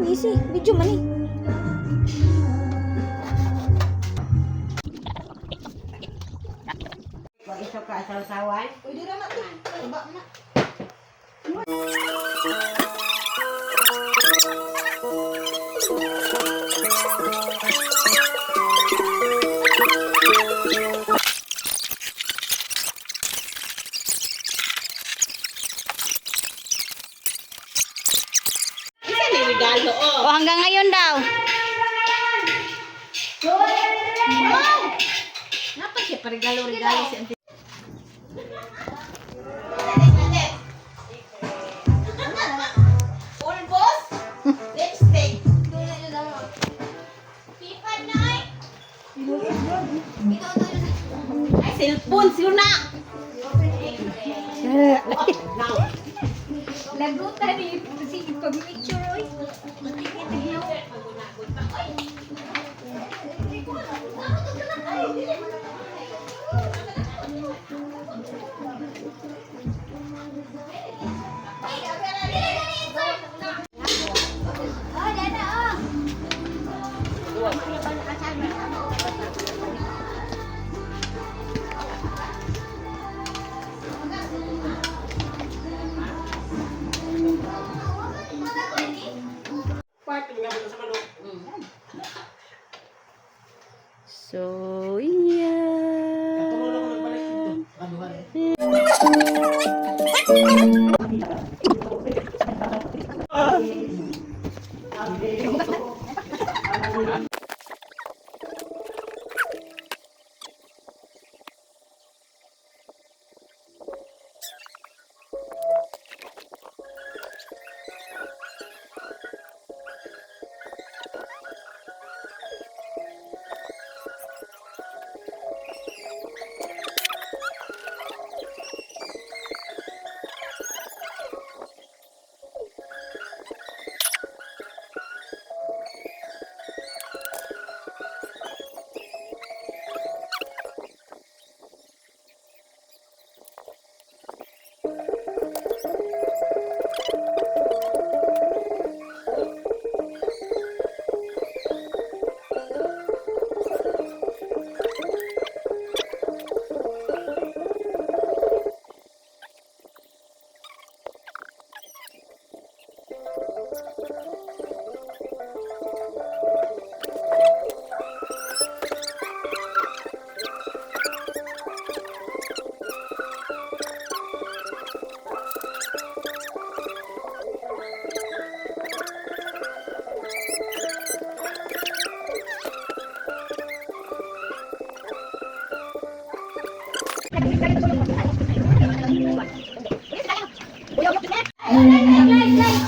Easy, video man eh. Wag iso ka asaw-sawan. Pwede na natin. Iba na. Isa ni regalo O hanggang ngayon daw. Napa siya pa regalo si Auntie. Pulbos? Lipstick. Ay, cellphone, suna! Lagutan ni sige pag-picture oy. So, yeah.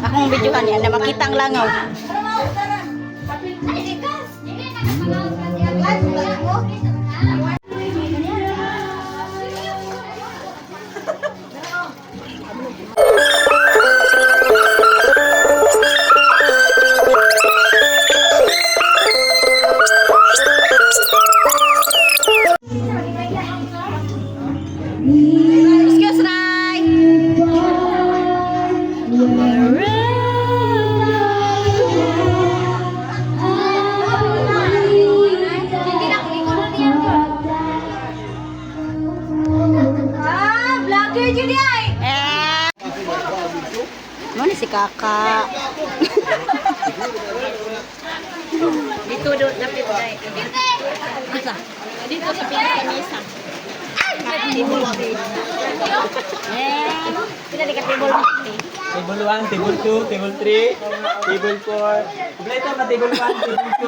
Akong videohan yan na makita ang langaw. Excuse Rai. Vlogger Judy ay. Ano ni si Kaka? Dito doon na pipay. Isa. Dito sa pinaka-mesa. Table 3. Sila di ka table 1. Table 1, table 2, table 3, table 4. Kompleto na table 1, table 2.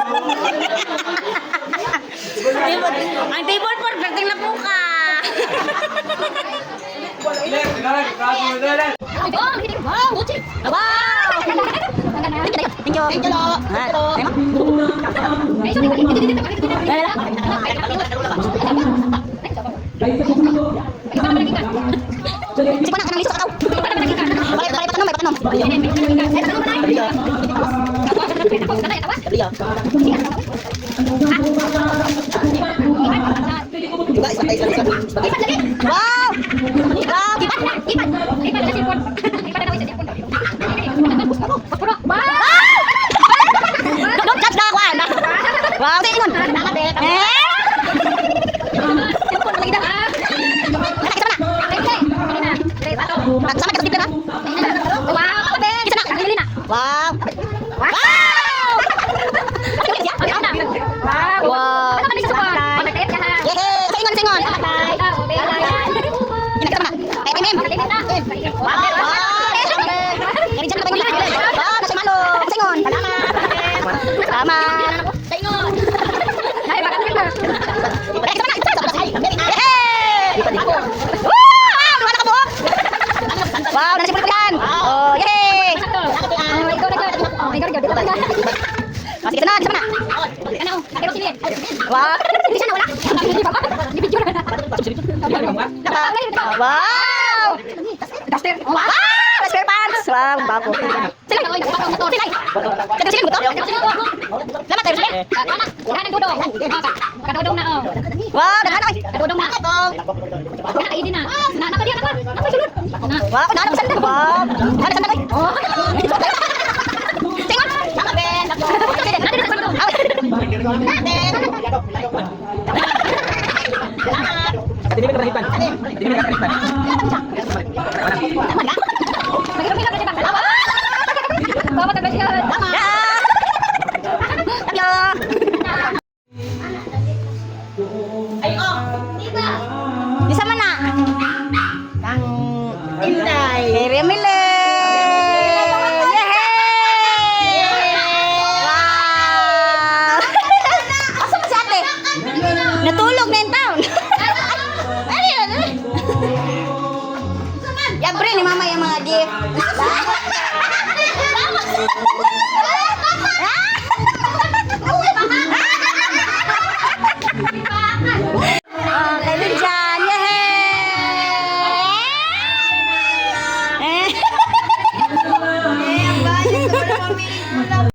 Ang table 4, perting na po ka. Wow! Thank you. Thank Wow! Salamat. Taingon. Ay, bakit ka na? Yay! Wow! Luha na ka buhok! Wow, nasipon ko yan! Oh, yay! Oh, ikaw na ka. Oh, ikaw na ka. Oh, sige, sana, sana. Ano? Nakita ko sila. Wow! Hindi siya nawala. Hindi ba? Hindi video na. Wow! Duster. Oh, Wow! Spare pants! Wow, bago. sila. Oy, nakapatong motor. Sila. Kada sila mo to? Salamat tayo sila. Kanang dudong. Kadudong na oh. Wow, naghanap ay. Kadudong na. Kana ID na. Na ka diyan na. Apa sulod? Na. Wow, naghanap sa sandal. Wow. Naghanap sa sandal. Oh. Tingnan. Sama Ben. Nanti na sa Ate, di ba nakaripan? Di ba nakaripan? Nagkira ka diba? Bawa ta siya. Hello. Ay, oh. Diba? Di sama na. Kang Inday. Area Mile. Wow. Asa man si ate? Natulog na yung town. Yan pre, ni mama yung mga gift. Ah!